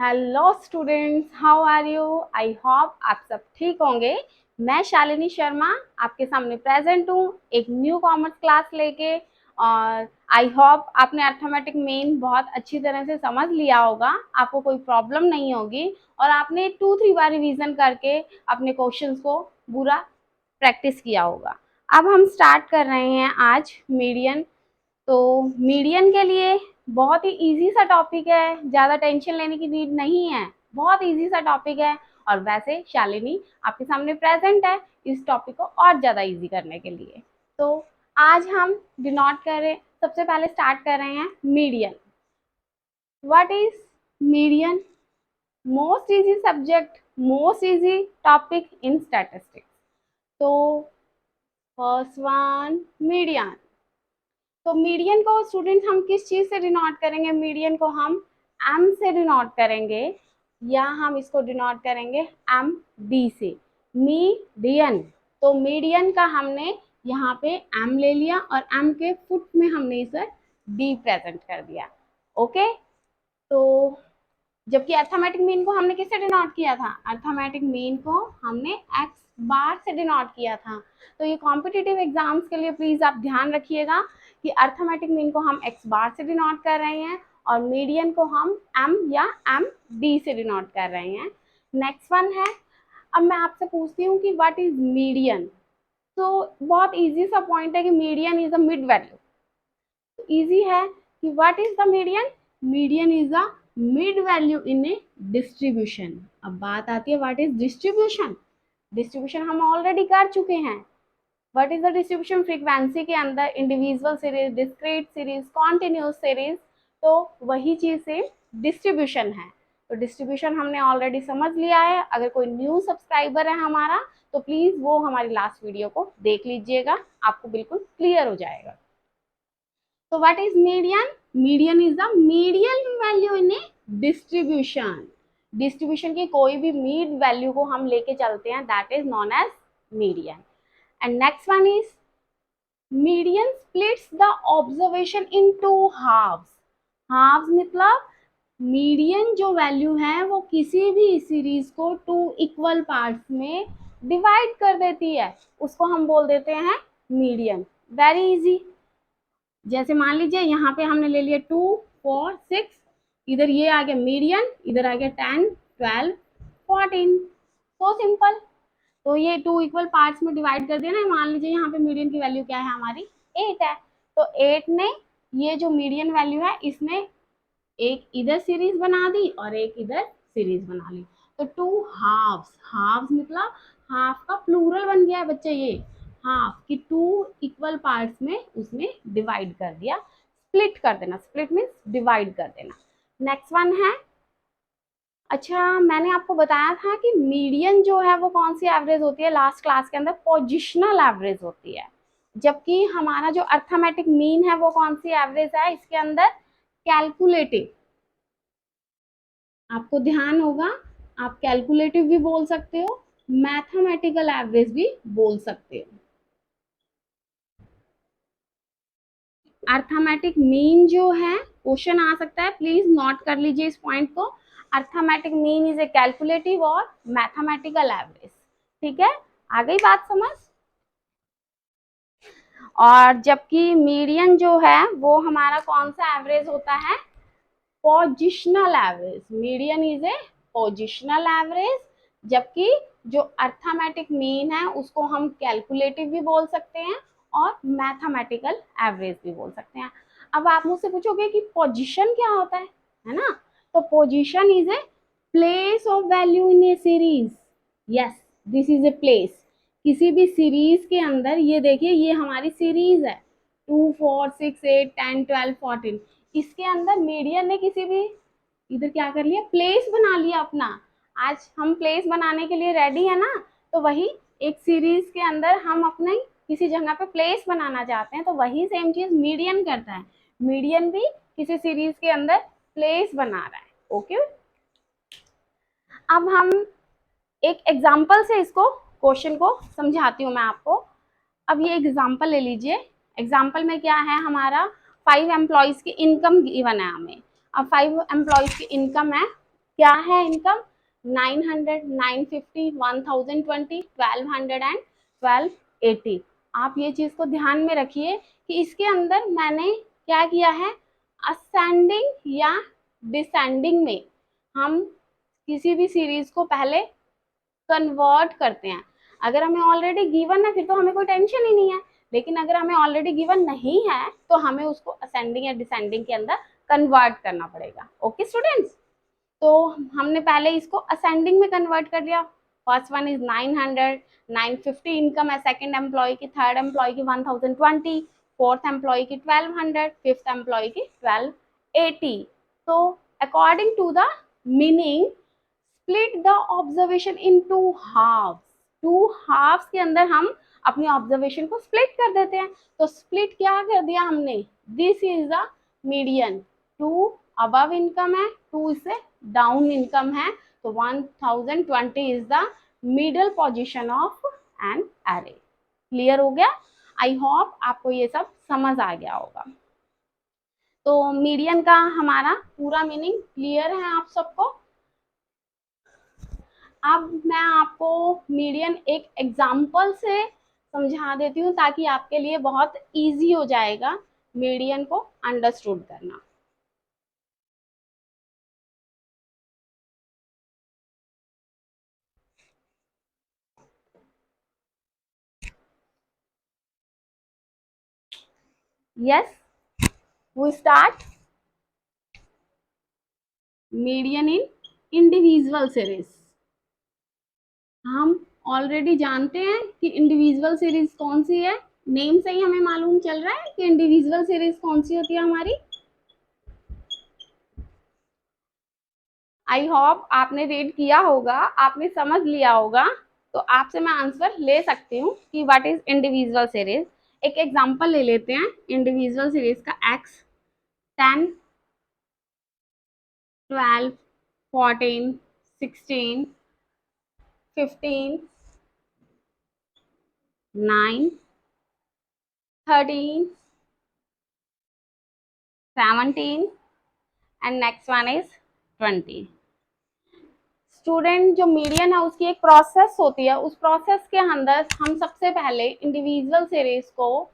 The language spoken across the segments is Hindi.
Hello students, how are you? I hope आप सब ठीक होंगे। मैं शालिनी शर्मा आपके सामने प्रेजेंट हूँ एक न्यू कॉमर्स क्लास लेके। और आई होप आपने अर्थमेटिक मेन बहुत अच्छी तरह से समझ लिया होगा, आपको कोई प्रॉब्लम नहीं होगी और आपने 2-3 बार रिवीजन करके अपने क्वेश्चंस को पूरा प्रैक्टिस किया होगा। अब हम स्टार्ट कर रहे हैं आज मीडियन। तो मीडियन के लिए बहुत ही इजी सा टॉपिक है, ज़्यादा टेंशन लेने की नीड नहीं है, बहुत इजी सा टॉपिक है। और वैसे शालिनी आपके सामने प्रेजेंट है इस टॉपिक को और ज़्यादा इजी करने के लिए। तो आज हम डिनोट कर रहे, सबसे पहले स्टार्ट कर रहे हैं median. What is median? Most easy subject, most easy topic in statistics. तो फर्स्ट वन, मीडियन। तो मीडियन को स्टूडेंट हम किस चीज से डिनोट करेंगे? मीडियन को हम एम से डिनोट करेंगे या हम इसको डिनोट करेंगे एम डी से, मीडियन। तो मीडियन का हमने यहाँ पे एम ले लिया और एम के फुट में हमने इसे डी प्रेजेंट कर दिया। ओके, तो जबकि अर्थमेटिक मीन को हमने किससे डिनोट किया था? अर्थमेटिक मीन को हमने एक्स बार से डिनोट किया था। तो ये कॉम्पिटिटिव एग्जाम्स के लिए प्लीज आप ध्यान रखिएगा कि अर्थमेटिक मीन को हम एक्स बार से डिनोट कर रहे हैं और मीडियन को हम एम या एम डी से डिनोट कर रहे हैं। नेक्स्ट वन है, अब मैं आपसे पूछती हूँ कि व्हाट इज मीडियन। तो बहुत इजी सा पॉइंट है कि median is a mid value. Easy है कि what is the median? Median is the mid value in A distribution. अब बात आती है व्हाट इज डिस्ट्रीब्यूशन। डिस्ट्रीब्यूशन हम ऑलरेडी कर चुके हैं। What is the distribution? Frequency के अंदर individual series, discrete series, continuous series. तो वही चीज से डिस्ट्रीब्यूशन है। तो डिस्ट्रीब्यूशन हमने ऑलरेडी समझ लिया है। अगर कोई न्यू सब्सक्राइबर है हमारा तो प्लीज वो हमारी लास्ट वीडियो को देख लीजिएगा, आपको बिल्कुल क्लियर हो जाएगा। So what is median? Median is the median value in a distribution. Distribution की कोई भी मीड वैल्यू को हम लेके चलते हैं, that is known as median. And next one is median splits the observation into halves. Halves मतलब मीडियन जो वैल्यू है वो किसी भी सीरीज को 2 इक्वल पार्ट्स में डिवाइड कर देती है, उसको हम बोल देते हैं मीडियन। Very easy. जैसे मान लीजिए यहाँ पे हमने ले लिया 2, 4, 6, इधर ये आ गया मीडियन, इधर आ गया 10, 12, 14। So simple. तो ये 2 इक्वल पार्ट्स में डिवाइड कर दिया ना। मान लीजिए यहाँ पे मीडियन की वैल्यू क्या है हमारी? 8 है। तो 8 ने ये जो मीडियन वैल्यू है इसने एक इधर सीरीज बना दी और एक इधर सीरीज बना ली। तो 2 हाफ्स, हाफ्स मतलब हाफ का प्लूरल बन गया है बच्चे ये। हाफ की 2 इक्वल पार्ट्स में उसने डिवाइड कर दिया। स्प्लिट कर देना, स्प्लिट मीन्स डिवाइड कर देना। नेक्स्ट वन है, अच्छा मैंने आपको बताया था कि मीडियन जो है वो कौन सी एवरेज होती है लास्ट क्लास के अंदर? पोजिशनल एवरेज होती है। जबकि हमारा जो अर्थमेटिक मीन है वो कौन सी एवरेज है इसके अंदर? कैलकुलेटिव। आपको ध्यान होगा, आप कैलकुलेटिव भी बोल सकते हो, मैथमेटिकल एवरेज भी बोल सकते हो। अर्थमेटिक मीन जो है, क्वेश्चन आ सकता है, प्लीज नोट कर लीजिए इस पॉइंट को। Arithmetic mean is a calculative और मैथमेटिकल एवरेज। ठीक है, आ गई बात समझ? और जबकि मीडियन जो है वो हमारा कौन सा एवरेज होता है? Positional average. Median is a positional average. जबकि जो अर्थमेटिक मीन है उसको हम कैलकुलेटिव भी बोल सकते हैं और मैथमेटिकल एवरेज भी बोल सकते हैं। अब आप मुझसे पूछोगे कि पोजीशन क्या होता है ना? तो position is a place of value in A series. Yes, this is a place. किसी भी सीरीज के अंदर, ये देखिए ये हमारी सीरीज है 2, 4, 6, 8, 10, 12, 14। इसके अंदर मीडियन ने किसी भी इधर क्या कर लिया? प्लेस बना लिया अपना। आज हम प्लेस बनाने के लिए रेडी है ना? तो वही एक सीरीज के अंदर हम अपने किसी जगह पे प्लेस बनाना चाहते हैं, तो वही सेम चीज मीडियन करता है। मीडियन भी किसी सीरीज के अंदर प्लेस बना रहा है। ओके, अब हम एक एग्जाम्पल से इसको क्वेश्चन को समझाती हूँ मैं आपको। अब ये एग्जाम्पल ले लीजिए। एग्जाम्पल में क्या है हमारा? 5 एम्प्लॉयज की इनकम गिवन है हमें। अब 5 एम्प्लॉयज की इनकम है, क्या है इनकम? 900, 950, 1020, 1200 एंड 1280। आप ये चीज को ध्यान में रखिए कि इसके अंदर मैंने क्या किया है, असेंडिंग या डिसेंडिंग में हम किसी भी सीरीज को पहले कन्वर्ट करते हैं। अगर हमें ऑलरेडी गिवन है फिर तो हमें कोई टेंशन ही नहीं है, लेकिन अगर हमें ऑलरेडी गिवन नहीं है तो हमें उसको असेंडिंग या डिसेंडिंग के अंदर कन्वर्ट करना पड़ेगा। ओके स्टूडेंट्स, तो हमने पहले इसको असेंडिंग में कन्वर्ट कर दिया। फर्स्ट वन इज 900, 950 इनकम है सेकंड एम्प्लॉय की, थर्ड एम्प्लॉय की 1020, फोर्थ एम्प्लॉय की 1200, फिफ्थ एम्प्लॉय की 1280। तो according to the meaning split the observation into half. Two halfs के अंदर हम अपनी ऑब्जर्वेशन को स्प्लिट कर देते हैं। तो स्प्लिट क्या कर दिया हमने, this is the median. To above income है, टू इससे डाउन इनकम है, तो 1020 is the middle position of an array. Clear हो गया? आई होप आपको ये सब समझ आ गया होगा। तो मीडियन का हमारा पूरा मीनिंग क्लियर है आप सबको? अब मैं आपको मीडियन एक एग्जाम्पल से समझा देती हूँ ताकि आपके लिए बहुत इजी हो जाएगा मीडियन को अंडरस्टूड करना। Yes, we start median in individual series. हम ऑलरेडी जानते हैं कि इंडिविजुअल सीरीज कौन सी है, नेम से ही हमें मालूम चल रहा है कि इंडिविजुअल सीरीज कौन सी होती है हमारी। आई होप आपने रीड किया होगा, आपने समझ लिया होगा, तो आपसे मैं आंसर ले सकती हूँ कि व्हाट इज इंडिविजुअल सीरीज। एक एग्जांपल ले लेते हैं इंडिविजुअल सीरीज का, x 10, 12, 14, 16, 15, 9, 13, 17 and next one is 20। Student, जो मीडियन है उसकी एक प्रोसेस होती है, उस प्रोसेस के अंदर हम सबसे पहले इंडिविजुअल सीरीज को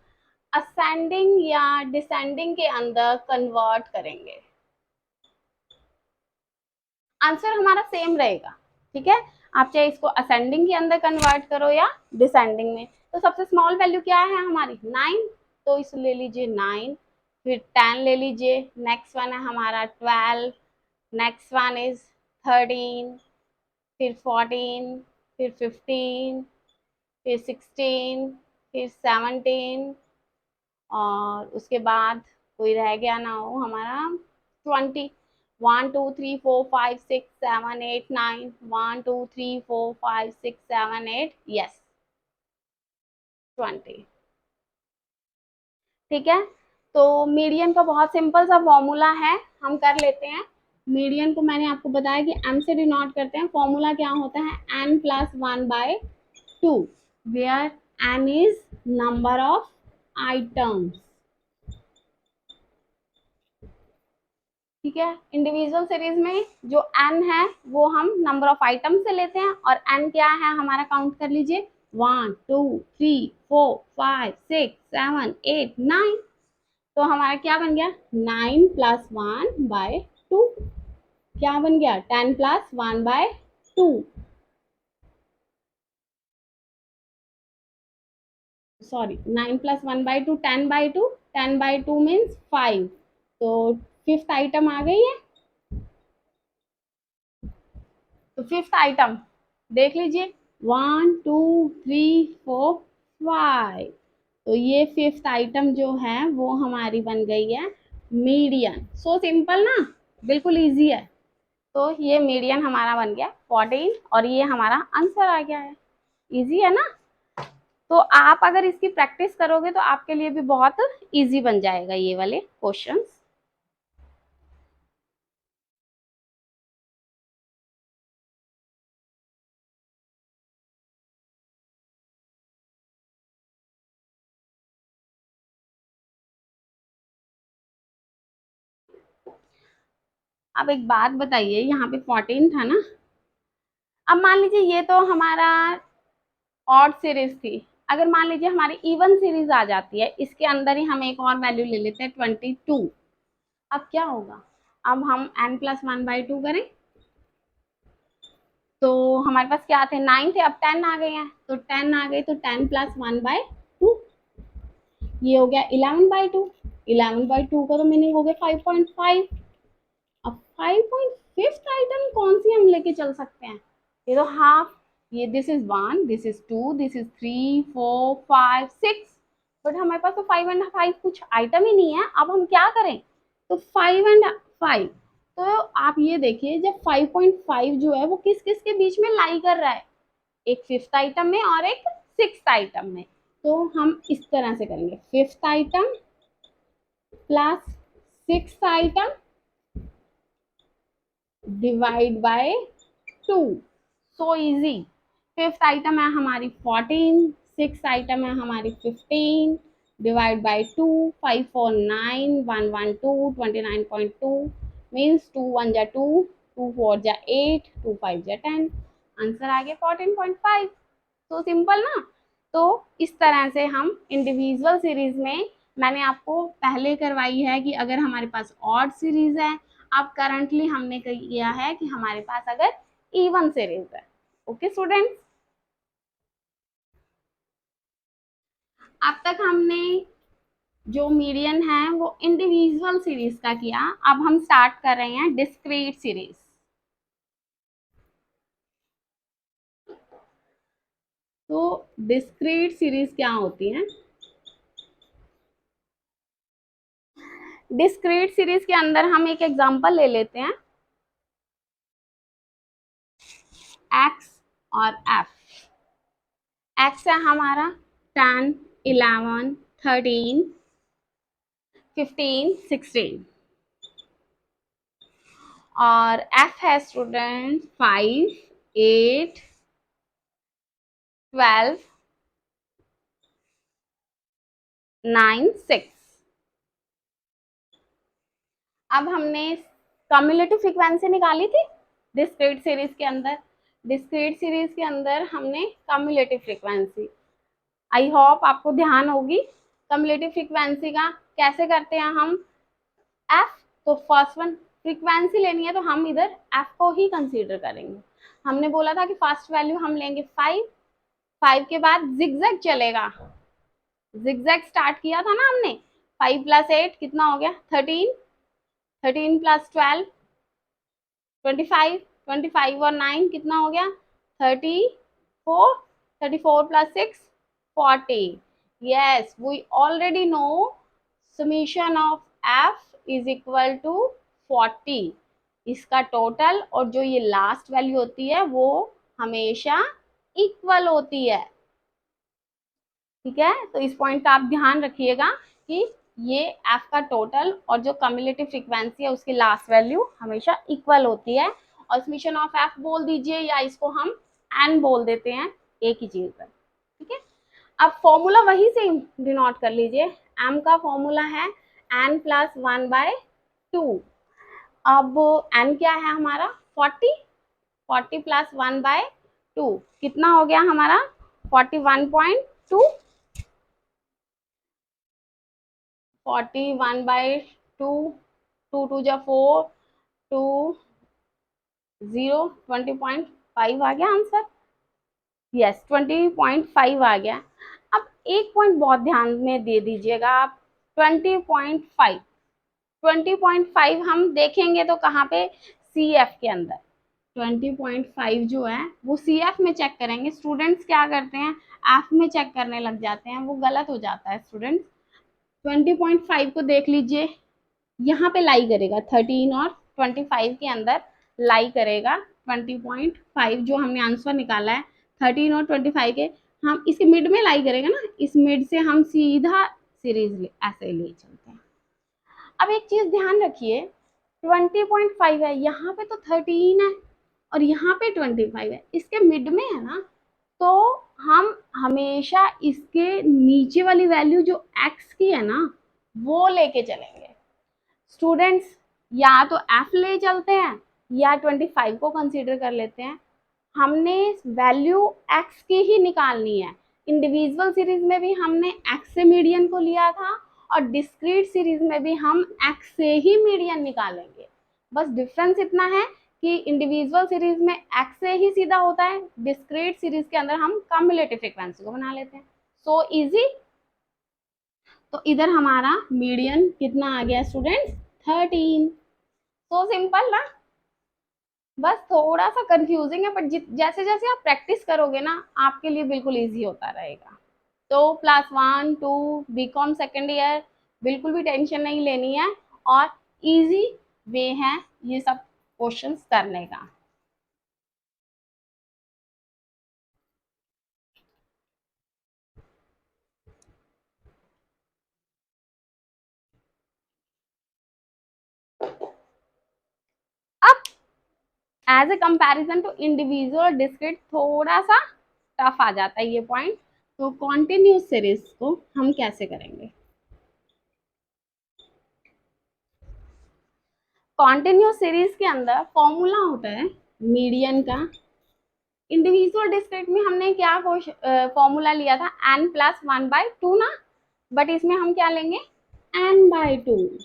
असेंडिंग या डिसेंडिंग के अंदर कन्वर्ट करेंगे। आंसर हमारा सेम रहेगा, ठीक है, आप चाहे इसको असेंडिंग के अंदर कन्वर्ट करो या डिसेंडिंग में। तो सबसे स्मॉल वैल्यू क्या है हमारी, 9, तो इस ले लीजिए 9, फिर 10 ले लीजिए, नेक्स्ट वन है हमारा 12, नेक्स्ट वन इज 13, फिर 14, फिर 15, फिर 16, फिर 17, और उसके बाद कोई रह गया ना हो हमारा 20। 1 2 3 4 5 6 7 8 9, 1 2 3 4 5 6 7 8, यस 20। ठीक है, तो मीडियन का बहुत सिंपल सा फॉर्मूला है, हम कर लेते हैं। मीडियन को मैंने आपको बताया कि m से डिनोट करते हैं। फॉर्मूला क्या होता है, n+1/2, where n is number of items. ठीक है, इंडिविजुअल सीरीज में जो n है वो हम नंबर ऑफ आइटम से लेते हैं, और n क्या है हमारा, काउंट कर लीजिए, 1 2 3 4 5 6 7 8 9। तो हमारा क्या बन गया, 9+1/2। क्या बन गया, 10+1/2। Sorry, 9+1/2, 10/2, 10/2 means 5। तो फिफ्थ आइटम आ गई है। तो फिफ्थ आइटम देख लीजिए, 1 2 3 4 5। तो ये फिफ्थ आइटम जो है वो हमारी बन गई है मीडियन। सो सिंपल ना, बिल्कुल इजी है। तो ये मीडियन हमारा बन गया 14, और ये हमारा आंसर आ गया है। इजी है ना? तो आप अगर इसकी प्रैक्टिस करोगे तो आपके लिए भी बहुत इजी बन जाएगा ये वाले क्वेश्चंस। अब एक बात बताइए, यहाँ पे 14 था ना, अब मान लीजिए ये तो हमारा ऑड सीरीज थी, अगर मान लीजिए हमारी इवन सीरीज आ जाती है, इसके अंदर ही हम एक और वैल्यू ले लेते हैं 22, अब क्या होगा? अब हम n+1/2 करें तो हमारे पास क्या थे, 9 थे, अब 10 आ गए हैं, तो 10 आ गए तो 10+1/2, ये हो गया 11/2, 11/2 का तो मीनिंग हो गया 5.5। अब 5.5 आइटम कौन सी हम लेके चल सकते हैं? ये तो हाफ, ये this is 1, this is 2, this is 3, 4, 5, 6, but हमारे पास तो 5 एंड 5 कुछ आइटम ही नहीं है। अब हम क्या करें? तो 5 एंड 5, तो आप ये देखिए जब 5.5 जो है वो किस किस के बीच में लाई कर रहा है, एक फिफ्थ आइटम में और एक सिक्स्थ आइटम में। तो हम इस तरह से करेंगे, fifth item plus sixth item divide by 2, so easy. Fifth item है हमारी 14, सिक्स आइटम है हमारी 15, डिवाइड बाय 2, 5 4 9, 1 1 2, 29.2 मीन्स 2 1 जा 2, 2 4 जा 8, 2 5 जा 10, आंसर आ गया 14.5। तो सिंपल ना। तो इस तरह से हम इंडिविजुअल सीरीज में, मैंने आपको पहले करवाई है कि अगर हमारे पास ऑड सीरीज है, अब करंटली हमने किया है कि हमारे पास अगर इवन सीरीज है। ओके स्टूडेंट्स, अब तक हमने जो मीडियन है वो इंडिविजुअल सीरीज का किया, अब हम स्टार्ट कर रहे हैं डिस्क्रीट सीरीज। तो डिस्क्रीट सीरीज क्या होती है? डिस्क्रीट सीरीज के अंदर हम एक एग्जांपल ले लेते हैं, x और f। x है हमारा 10, 11, 13, 15, 16 और f है स्टूडेंट 5, 8, 12, 9, 6। अब हमने कम्युलेटिव फ्रीक्वेंसी निकाली थी डिस्क्रीट सीरीज के अंदर, डिस्क्रीट सीरीज के अंदर हमने कम्युलेटिव फ्रीक्वेंसी, आई होप आपको ध्यान होगी कम्युलेटिव फ्रीक्वेंसी का कैसे करते हैं हम। एफ, तो फर्स्ट वन फ्रीक्वेंसी लेनी है तो हम इधर एफ को ही कंसीडर करेंगे। हमने बोला था कि फर्स्ट वैल्यू हम लेंगे 5, 5 के बाद जिगजैग चलेगा, जिगजैग स्टार्ट किया था ना हमने। 5 + 8 कितना हो गया 13, 13 + 12 25, 25 और 9 कितना हो गया 34, 34 + 6 40। yes we already know summation of f is equal to 40, इसका टोटल और जो ये लास्ट वैल्यू होती है वो हमेशा इक्वल होती है। ठीक है, तो इस पॉइंट का आप ध्यान रखिएगा कि ये f का टोटल और जो कम्युलेटिव फ्रीक्वेंसी है उसकी लास्ट वैल्यू हमेशा इक्वल होती है। और समीशन ऑफ f बोल दीजिए या इसको हम n बोल देते हैं, एक ही चीज है। ठीक है, अब फॉर्मूला वही से डिनोट कर लीजिए, m का फॉर्मूला है n+1/2। अब n क्या है हमारा 40, 40 + 1/2 कितना हो गया हमारा 41.2, 41/2, 2 2 जा 4, 2 0, 20.5 आ गया आंसर। यस 20.5 आ गया। अब एक पॉइंट बहुत ध्यान में दे दीजिएगा आप, 20.5, 20.5 हम देखेंगे तो कहाँ पे, सी एफ के अंदर 20.5 जो है वो सी एफ में चेक करेंगे। स्टूडेंट्स क्या करते हैं, एफ में चेक करने लग जाते हैं, वो गलत हो जाता है स्टूडेंट्स। 20.5 को देख लीजिए, यहाँ पे लाई करेगा 13 और 25 के अंदर लाई करेगा 20.5, जो हमने आंसर निकाला है 13 और 25 के, हम इसके मिड में लाई करेगा ना, इस मिड से हम सीधा सीरीज ऐसे ले चलते हैं। अब एक चीज ध्यान रखिए, 20.5 है, यहाँ पे तो 13 है और यहाँ पे 25 है, इसके मिड में है ना, तो हम हमेशा इसके नीचे वाली वैल्यू जो x की है ना वो लेके चलेंगे। स्टूडेंट्स या तो एफ ले चलते हैं या 25 को कंसीडर कर लेते हैं। हमने वैल्यू एक्स की ही निकालनी है। इंडिविजुअल सीरीज में भी हमने एक्स से मीडियन को लिया था और डिस्क्रीट सीरीज में भी हम एक्स से ही मीडियन निकालेंगे। बस डिफरेंस इतना है कि इंडिविजुअल सीरीज में एक्स से ही सीधा होता है, डिस्क्रीट सीरीज के अंदर हम कम्युलेटिव फ्रीक्वेंसी को बना लेते हैं। So easy. तो इधर हमारा मीडियन कितना आ गया स्टूडेंट्स? 13। सो सिंपल ना। बस थोड़ा सा कंफ्यूजिंग है, बट जैसे जैसे आप प्रैक्टिस करोगे ना आपके लिए बिल्कुल इजी होता रहेगा। तो +1 2 बीकॉम सेकेंड ईयर, बिल्कुल भी टेंशन नहीं लेनी है और इजी वे है ये सब क्वेश्चंस करने का। अब as a comparison to individual discrete थोड़ा सा टफ आ जाता है ये पॉइंट। तो कॉन्टिन्यूस सीरीज को हम कैसे करेंगे? कॉन्टिन्यूस सीरीज के अंदर फॉर्मूला होता है मीडियन का। इंडिविजुअल डिस्क्रीट में हमने क्या फॉर्मूला लिया था? n+1/2 ना, बट इसमें हम क्या लेंगे? n/2।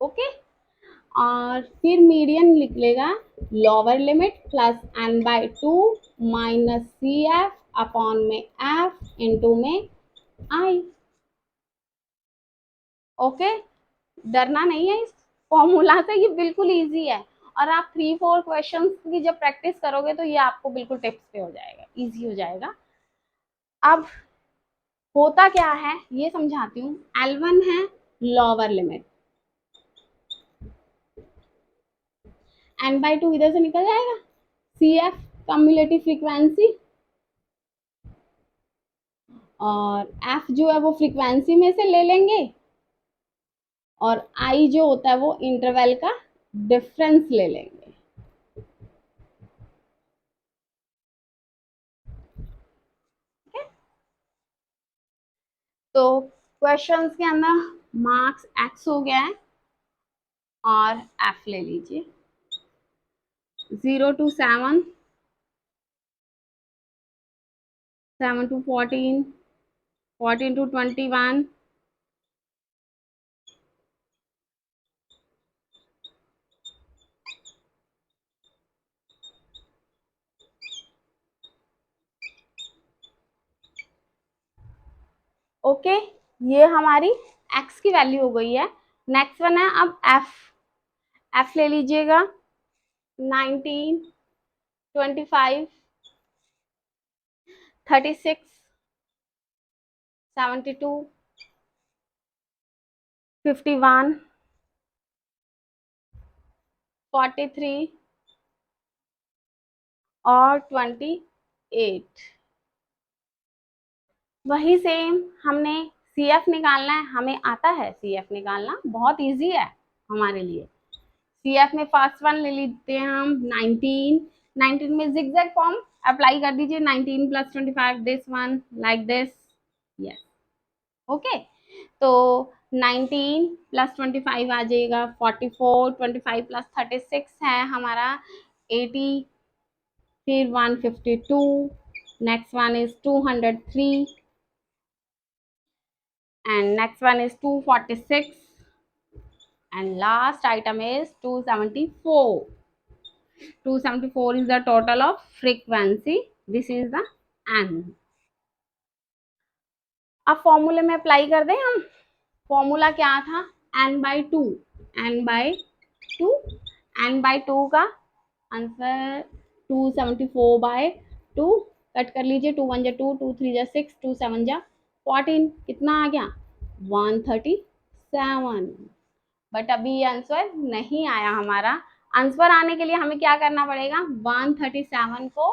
ओके। और फिर मीडियन निकलेगा lower limit +n/2 -cf upon में f इंटू में i। ओके। डरना नहीं है इस फॉर्मूला से, ये बिल्कुल इजी है। और आप 3 4 क्वेश्चंस की जब प्रैक्टिस करोगे तो ये आपको बिल्कुल टिप्स पे हो जाएगा, इजी हो जाएगा। अब होता क्या है ये समझाती हूँ। L1 है लोअर लिमिट, n/2 इधर से निकल जाएगा, CF कम्युलेटिव फ्रीक्वेंसी, और F जो है वो फ्रीक्वेंसी में से ले लेंगे, और I जो होता है वो इंटरवल का डिफरेंस ले लेंगे। तो क्वेश्चंस के अंदर मार्क्स x हो गया है और f ले लीजिए। 0 to 7, 7 to 14, 14 to 21, ओके। ये हमारी x की वैल्यू हो गई है। नेक्स्ट वन है अब f ले लीजिएगा। 19, 25, 36, 72, 51, 43 और 28। वही सेम हमने CF निकालना है, हमें आता है CF निकालना, बहुत इजी है हमारे लिए। CF में फर्स्ट वन ले लेते हैं हम 19। 19 में जिगजैग फॉर्म अप्लाई कर दीजिए, 19 + 25 this one like this. Yes, okay. तो 19 + 25 आ जाएगा 44, 25 + 36 है हमारा 80, फिर 152, next one is 203 and next one is 246 and last item is 274. 274 is the total of frequency. This is the n. अब फॉर्मूले में अप्लाई कर दें हम। फॉर्मूला क्या था? n/2। n/2 n/2 का आंसर 274/2। कट कर लीजिए, 2 1 2, 2 3 6, 2 7 14। कितना आ गया? 137। बट अभी ये आंसर नहीं आया हमारा। आंसर आने के लिए हमें क्या करना पड़ेगा? 137 को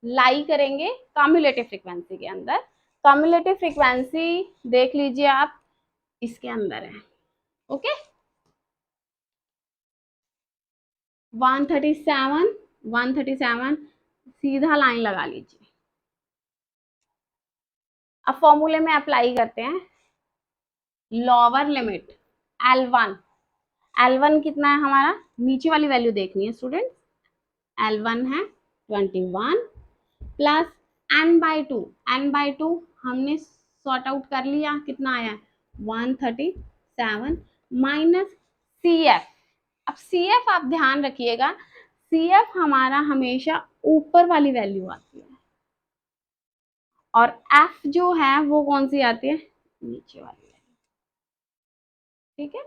लाई करेंगे कम्युलेटिव फ्रीक्वेंसी के अंदर। कम्युलेटिव फ्रीक्वेंसी देख लीजिए आप, इसके अंदर है। ओके, 137, 137 सीधा लाइन लगा लीजिए। अब फॉर्मूले में अप्लाई करते हैं। लोअर लिमिट L1, L1 कितना है हमारा, नीचे वाली वैल्यू देखनी है स्टूडेंट। L1 है 21 प्लस n/2, n/2 हमने सॉर्ट आउट कर लिया, कितना आया 137 माइनस CF। अब CF आप ध्यान रखिएगा, CF हमारा हमेशा ऊपर वाली वैल्यू आती है और F जो है वो कौन सी आती है, नीचे वाली वैल्यू। ठीक है,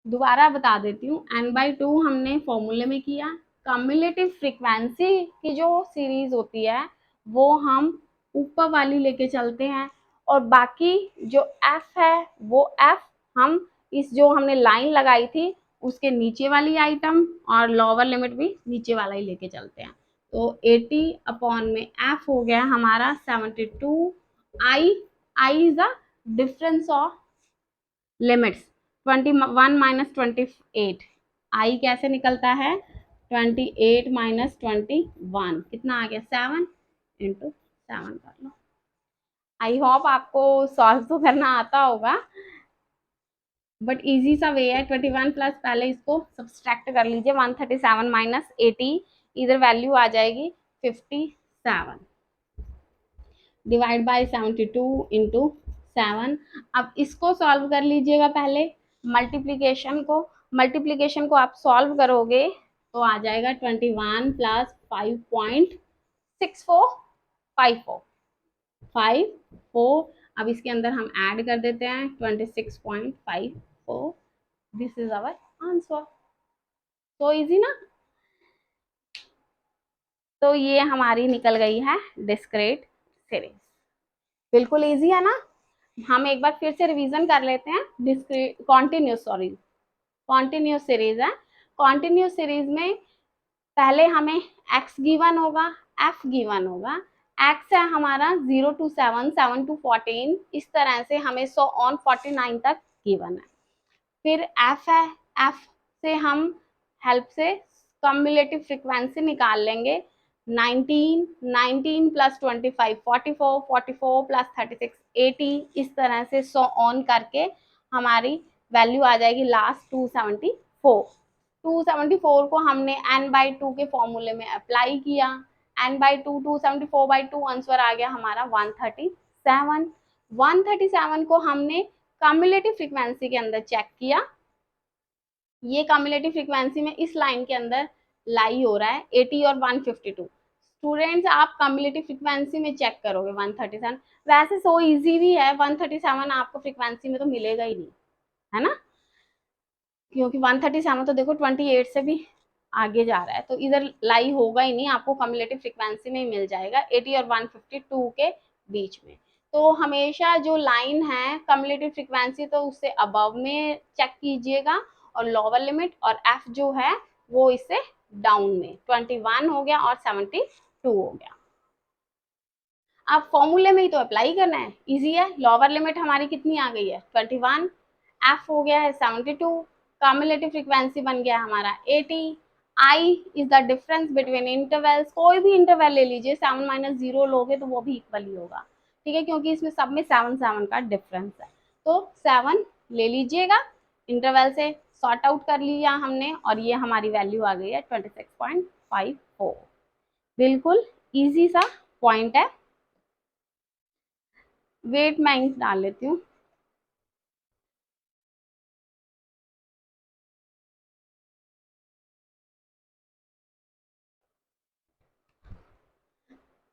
दोबारा बता देती हूँ, n/2 हमने फॉर्मूले में किया, कम्युलेटिव फ्रीक्वेंसी की जो सीरीज होती है वो हम ऊपर वाली लेके चलते हैं, और बाकी जो f है वो f हम इस जो हमने लाइन लगाई थी उसके नीचे वाली आइटम और लोअर लिमिट भी नीचे वाला ही लेके चलते हैं। तो 80 अपॉन में f हो गया हमारा 72, i is the difference of limits, 21 minus 28, आई कैसे निकलता है 28 माइनस 21, कितना आ गया 7 इंटू 7 कर लो। आई होप आपको सॉल्व तो करना आता होगा, बट इजी सा वे है। 21 प्लस पहले इसको सब्सट्रैक्ट कर लीजिए, 137 माइनस 80, इधर वैल्यू आ जाएगी 57 डिवाइड बाय 72 इंटू 7। अब इसको सॉल्व कर लीजिएगा, पहले मल्टीप्लीकेशन को आप सॉल्व करोगे तो आ जाएगा 21 प्लस 5.6454। अब इसके अंदर हम ऐड कर देते हैं 26.54, this is our answer. So easy ना। तो ये हमारी निकल गई है डिस्क्रीट सीरीज, बिल्कुल इजी है ना। हम एक बार फिर से रिवीजन कर लेते हैं। डिस्क्रीट कॉन्टिन्यूस सीरीज है। कॉन्टिन्यूस सीरीज में पहले हमें x गिवन होगा, f गिवन होगा। x है हमारा 0 to 7, 7 to 14, इस तरह से हमें 100 on 49 तक गिवन है। फिर f है, f से हम हेल्प से कम्युलेटिव फ्रीक्वेंसी निकाल लेंगे, 19, 19 प्लस 25 44, 44 प्लस 36 80, इस तरह से 100 ऑन करके हमारी वैल्यू आ जाएगी लास्ट 274। 274 को हमने n/2 के फॉर्मूले में अप्लाई किया, n/2 274/2 आंसर आ गया हमारा 137। 137 को हमने कम्युलेटिव फ्रीक्वेंसी के अंदर चेक किया, ये कम्युलेटिव फ्रीक्वेंसी में इस लाइन के अंदर लाई हो रहा है 80 और 152। स्टूडेंट्स आप कम्युलेटिव फ्रीक्वेंसी में चेक करोगे 137, वैसे सो इजी भी है, 137 आपको फ्रीक्वेंसी में तो मिलेगा ही नहीं, है ना, क्योंकि 137 तो देखो 28 से भी आगे जा रहा है, तो इधर लाई होगा ही नहीं, आपको कम्युलेटिव फ्रीक्वेंसी में ही मिल जाएगा 80 और 152 के बीच में। तो हमेशा जो लाइन है कम्युलेटिव फ्रीक्वेंसी तो उससे अबव में चेक कीजिएगा, और लोअर लिमिट और एफ जो है वो इससे डाउन में, 21 हो गया और 72 हो गया। अब फॉर्मूले में ही तो अप्लाई करना है, इजी है। लोअर लिमिट हमारी कितनी आ गई है 21, एफ हो गया है 72, कम्युलेटिव फ्रीक्वेंसी बन गया हमारा 80, I is the difference between intervals, कोई भी इंटरवल ले लीजिए, 7 माइनस 0 लोगे तो वो भी इक्वल ही होगा, ठीक है, क्योंकि इसमें सब में 7 7 का डिफरेंस है, तो 7 ले लीजिएगा, इंटरवल से सॉर्ट आउट कर लिया हमने, और ये हमारी वैल्यू आ गई है 26.54। बिल्कुल इजी सा पॉइंट है। वेट मैं इंक डाल लेती हूँ।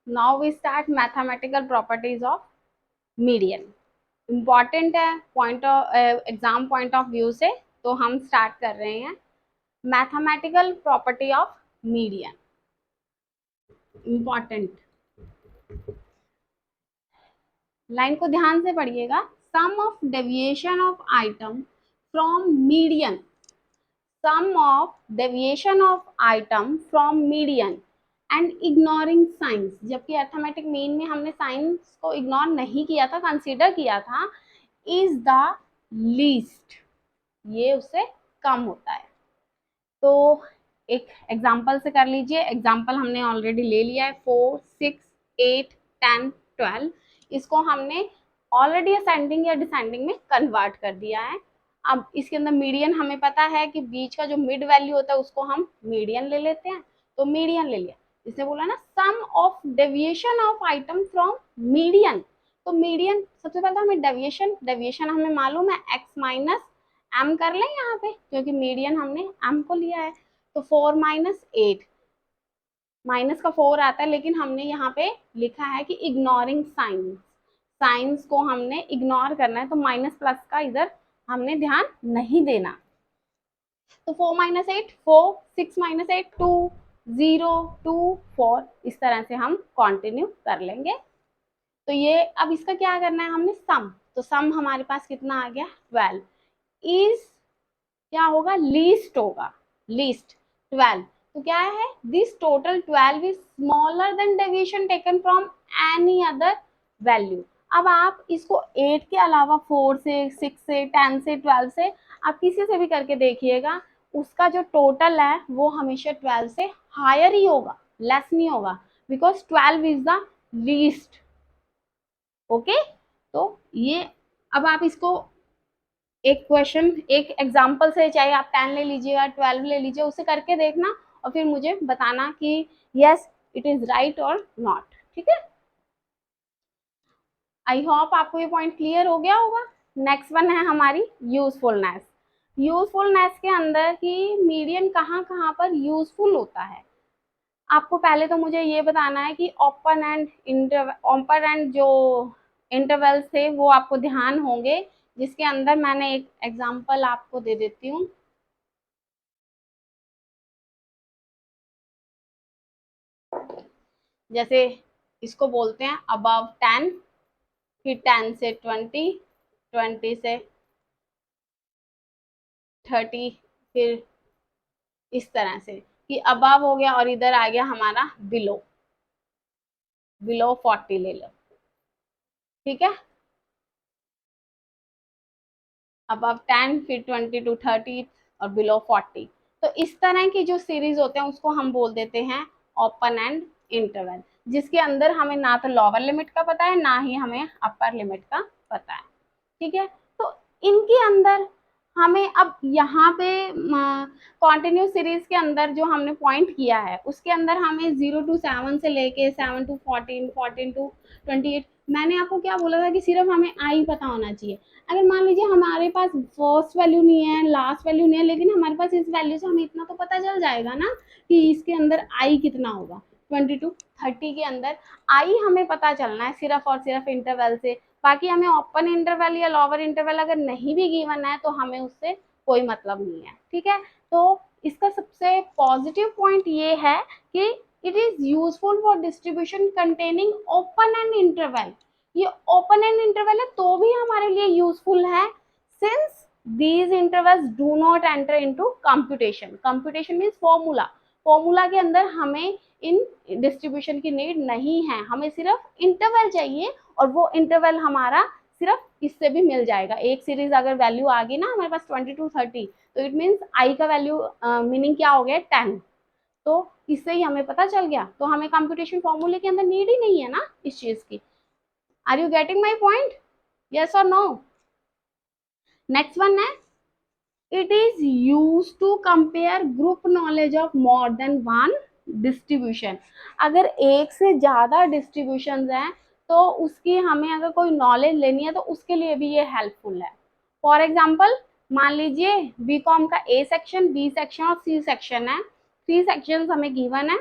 Now we start mathematical properties of median. Important है point of exam point of view से, तो हम स्टार्ट कर रहे हैं mathematical property of median. Important line को ध्यान से पढ़िएगा। Sum of deviation of item from median, sum of deviation of item from median and ignoring signs, जबकि अर्थमेटिक मीन में हमने साइंस को इग्नोर नहीं किया था, कंसीडर किया था, इज द लीस्ट, ये उससे कम होता है। तो एक एग्जाम्पल से कर लीजिए, एग्जाम्पल हमने ऑलरेडी ले लिया है 4, 6, 8, 10, 12, इसको हमने ऑलरेडी असेंडिंग या डिसेंडिंग में कन्वर्ट कर दिया है। अब इसके अंदर मीडियन हमें पता है कि बीच का जो मिड वैल्यू होता है उसको हम मीडियन ले लेते हैं, तो मीडियन ले लिया। इसने बोला ना sum of deviation of item from median, तो मीडियन सबसे पहले हमें डेविएशन हमें मालूम है x माइनस एम कर लें यहाँ पे, क्योंकि मीडियन हमने एम को लिया है। तो 4 माइनस 8, माइनस का 4 आता है, लेकिन हमने यहाँ पे लिखा है कि इग्नोरिंग साइंस, साइंस को हमने इग्नोर करना है, तो माइनस प्लस का इधर हमने ध्यान नहीं देना। तो 4 माइनस 8 4, 6 माइनस 8 2, 0 2 4, इस तरह से हम कंटिन्यू कर लेंगे। तो ये अब इसका क्या करना है हमने सम, तो सम हमारे पास कितना आ गया 12 इज क्या होगा लीस्ट होगा, लीस्ट 12, तो क्या है this total 12 is smaller than deviation taken from any other value. अब आप इसको 8 के अलावा 4 से 6 से 10 से 12 से आप किसी से भी करके देखिएगा, उसका जो टोटल है वो हमेशा 12 से हायर ही होगा, लेस नहीं होगा, because 12 is the least. Okay, तो ये अब आप इसको एक क्वेश्चन एक एग्जांपल से, चाहे आप 10 ले लीजिएगा 12 ले लीजिए, उसे करके देखना और फिर मुझे बताना कि यस इट इज राइट और नॉट। ठीक है, आई होप आपको ये पॉइंट क्लियर हो गया होगा। नेक्स्ट वन है हमारी यूजफुलनेस। यूजफुलनेस के अंदर कि मीडियन कहाँ कहाँ पर यूजफुल होता है। आपको पहले तो मुझे ये बताना है कि ओपन एंड जो इंटरवल्स थे वो आपको ध्यान होंगे, जिसके अंदर मैंने एक एग्जांपल आपको दे देती हूँ। जैसे इसको बोलते हैं अबव 10, फिर 10 से 20, 20 से 30, फिर इस तरह से कि अबव हो गया और इधर आ गया हमारा बिलो, बिलो 40 ले लो। ठीक है, अबव 10, फिर 20 टू 30 और बिलो 40। तो इस तरह की जो सीरीज होते हैं उसको हम बोल देते हैं ओपन एंड इंटरवल, जिसके अंदर हमें ना तो लोअर लिमिट का पता है ना ही हमें अपर लिमिट का पता है। ठीक है, तो इनके अंदर हमें अब यहाँ पे कॉन्टिन्यूस सीरीज के अंदर जो हमने पॉइंट किया है उसके अंदर हमें 0 to 7 से लेके 7 to 14, 14 to 28, मैंने आपको क्या बोला था कि सिर्फ हमें आई पता होना चाहिए। अगर मान लीजिए हमारे पास फर्स्ट वैल्यू नहीं है, लास्ट वैल्यू नहीं है, लेकिन हमारे पास इस वैल्यू से हमें इतना तो पता चल जाएगा ना कि इसके अंदर आई कितना होगा। 20 to 30 के अंदर आई हमें पता चलना है सिर्फ और सिर्फ इंटरवल से। बाकी हमें ओपन इंटरवल या लोअर इंटरवल अगर नहीं भी गिवन है तो हमें उससे कोई मतलब नहीं है। ठीक है, तो इसका सबसे पॉजिटिव पॉइंट ये है कि it is useful for distribution containing open and interval. ये ओपन एंड इंटरवल है तो भी हमारे लिए यूजफुल है, since these intervals do not enter into computation। computation means formula, formula के अंदर हमें इन डिस्ट्रीब्यूशन की नीड नहीं है, हमें सिर्फ इंटरवल चाहिए और वो इंटरवल हमारा सिर्फ इससे भी मिल जाएगा। एक सीरीज अगर वैल्यू आ गई ना हमारे पास 20 to 30, तो इट मीन्स आई का वैल्यू मीनिंग क्या हो गया 10, तो इससे ही हमें पता चल गया, तो हमें कंप्यूटेशन फॉर्मूले के अंदर नीड ही नहीं है ना इस चीज की। Are you getting my point, yes और नो? नेक्स्ट वन है it is used to compare group knowledge of more than one distribution। अगर एक से ज्यादा डिस्ट्रीब्यूशन हैं तो उसकी हमें अगर कोई नॉलेज लेनी है तो उसके लिए भी ये हेल्पफुल है। फॉर एग्जाम्पल मान लीजिए बीकॉम का ए सेक्शन, बी सेक्शन और सी सेक्शन है, 3 सेक्शन हमें गिवन है।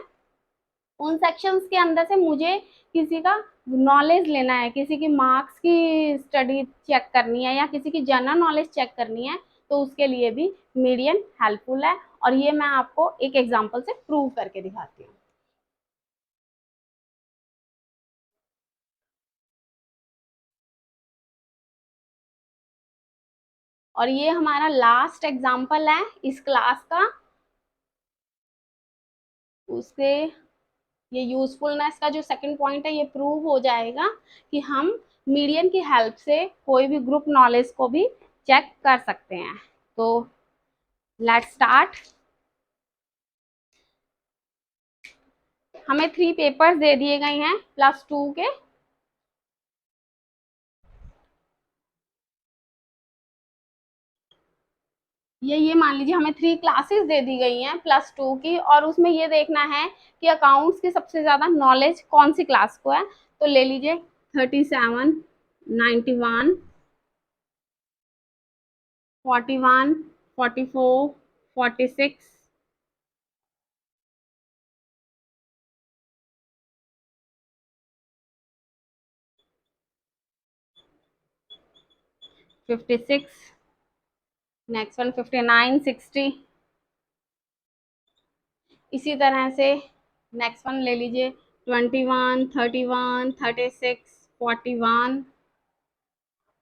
उन सेक्शंस के अंदर से मुझे किसी का नॉलेज लेना है, किसी की मार्क्स की स्टडी चेक करनी है या किसी की जनरल नॉलेज चेक करनी है, तो उसके लिए भी मीडियन हेल्पफुल है। और ये मैं आपको एक एग्जांपल से प्रूव करके दिखाती हूँ। और ये हमारा लास्ट एग्जांपल है इस क्लास का, उससे ये यूजफुलनेस का जो सेकंड पॉइंट है ये प्रूव हो जाएगा कि हम मीडियन की हेल्प से कोई भी ग्रुप नॉलेज को भी चेक कर सकते हैं। तो लेट्स स्टार्ट। हमें 3 पेपर्स दे दिए गए हैं +2 के। ये मान लीजिए हमें 3 क्लासेस दे दी गई हैं +2 की, और उसमें ये देखना है कि अकाउंट्स की सबसे ज़्यादा नॉलेज कौन सी क्लास को है। तो ले लीजिए 37, 91, 41, 44, 46, 56, नेक्स्ट वन 59, 60। इसी तरह से नेक्स्ट वन ले लीजिए 21, 31, 36, 41,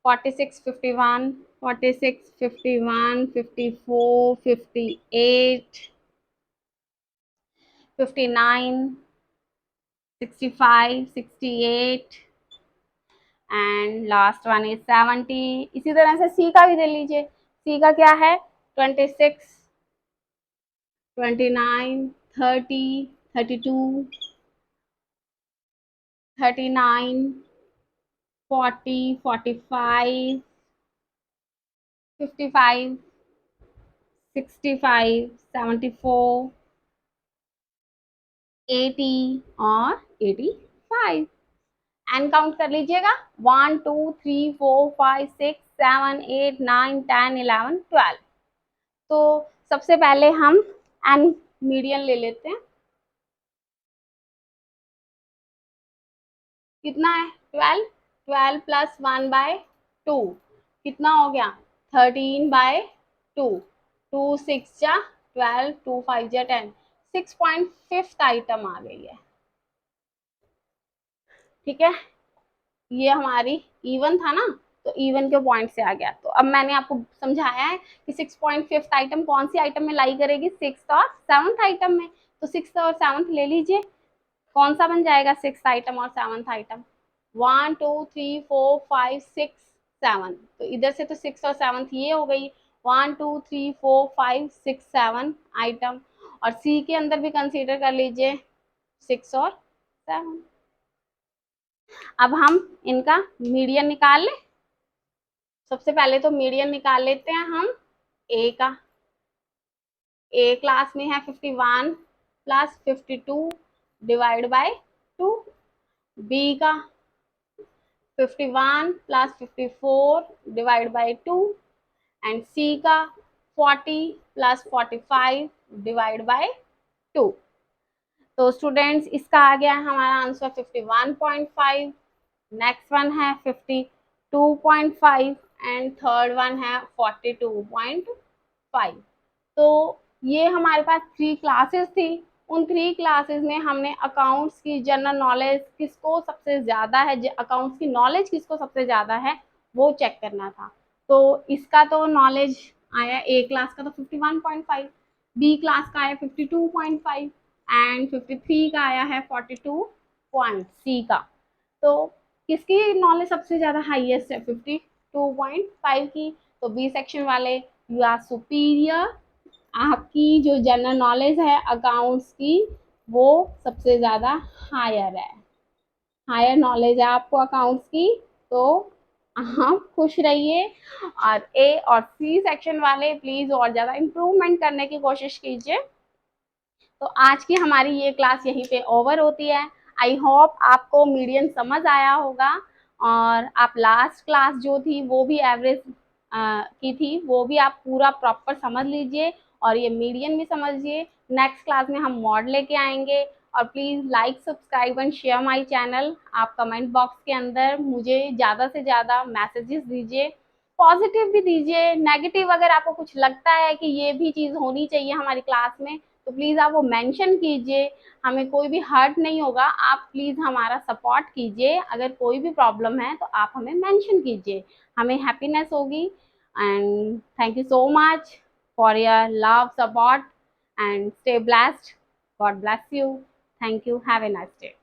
46, 51, 46, 51, 54, 58, 59, 65, 68 एंड लास्ट वन इज 70। इसी तरह से सी का भी दे लीजिए। सी का क्या है 26, 29, 30, 32, 39, 40, 45, 55, 65, 74, 80 और 85। एंड काउंट कर लीजिएगा 1, 2, 3, 4, 5, 6, 7, 8, 9, 10, 11, 12। तो सबसे पहले हम एन मीडियन ले लेते हैं। कितना है 12, 12 प्लस 1/2 कितना हो गया 13/2, 2 6 जा 12, 2 5 जा 10, 6.5 आइटम आ गई है। ठीक है, ये हमारी इवन था ना, तो इवन के पॉइंट से आ गया। तो अब मैंने आपको समझाया है कि 6.5 आइटम कौन सी आइटम में लाई करेगी, 6th और 7th आइटम में। तो 6th और 7th ले लीजिए, कौन सा बन जाएगा 6th आइटम और 7th आइटम, 1, 2, 3, 4, 5, 6, 7। तो इधर से तो 6 और 7th ये हो गई, 1, 2, 3, 4, 5, 6, 7 आइटम। और सी के अंदर भी कंसीडर कर लीजिए 6 और 7। अब हम इनका मीडियन निकाल लें। सबसे पहले तो मीडियन निकाल लेते हैं हम ए का। ए क्लास में है 51 प्लस 52 डिवाइड बाय 2। बी का 51 प्लस 54 डिवाइड बाय 2 एंड सी का 40 प्लस 45 डिवाइड बाय 2। तो स्टूडेंट्स इसका आ गया हमारा आंसर 51.5। नेक्स्ट वन है 52.5 एंड थर्ड वन है 42.5। तो ये हमारे पास 3 क्लासेस थी। उन 3 क्लासेस में हमने अकाउंट्स की जनरल नॉलेज किसको सबसे ज़्यादा है, अकाउंट्स की नॉलेज किसको सबसे ज़्यादा है वो चेक करना था। तो इसका तो नॉलेज आया ए क्लास का तो 51.5, बी क्लास का आया 52.5 एंड 53 का आया है 42 पॉइंट सी का। तो किसकी नॉलेज सबसे ज़्यादा हाईएस्ट है 52.5 की। तो बी सेक्शन वाले यू आर सुपीरियर, आपकी जो जनरल नॉलेज है अकाउंट्स की वो सबसे ज़्यादा हायर है, हायर नॉलेज है आपको अकाउंट्स की। तो आप खुश रहिए। और ए और सी सेक्शन वाले प्लीज़ और ज़्यादा इम्प्रूवमेंट करने की कोशिश कीजिए। तो आज की हमारी ये क्लास यहीं पे ओवर होती है। आई होप आपको मीडियन समझ आया होगा, और आप लास्ट क्लास जो थी वो भी एवरेज की थी, वो भी आप पूरा प्रॉपर समझ लीजिए और ये मीडियन भी समझिए। नेक्स्ट क्लास में हम मॉड लेके आएंगे। और please like, subscribe and share my channel. आप कमेंट बॉक्स के अंदर मुझे ज़्यादा से ज़्यादा मैसेजेस दीजिए, पॉजिटिव भी दीजिए, नेगेटिव अगर आपको कुछ लगता है कि ये भी चीज़ होनी चाहिए हमारी क्लास में तो प्लीज़ आप वो मेंशन कीजिए। हमें कोई भी हर्ट नहीं होगा, आप प्लीज़ हमारा सपोर्ट कीजिए। अगर कोई भी प्रॉब्लम है तो आप हमें मेंशन कीजिए, हमें हैप्पीनेस होगी। And thank you so much for your love, support and stay blessed. God bless you. Thank you. Have a nice day.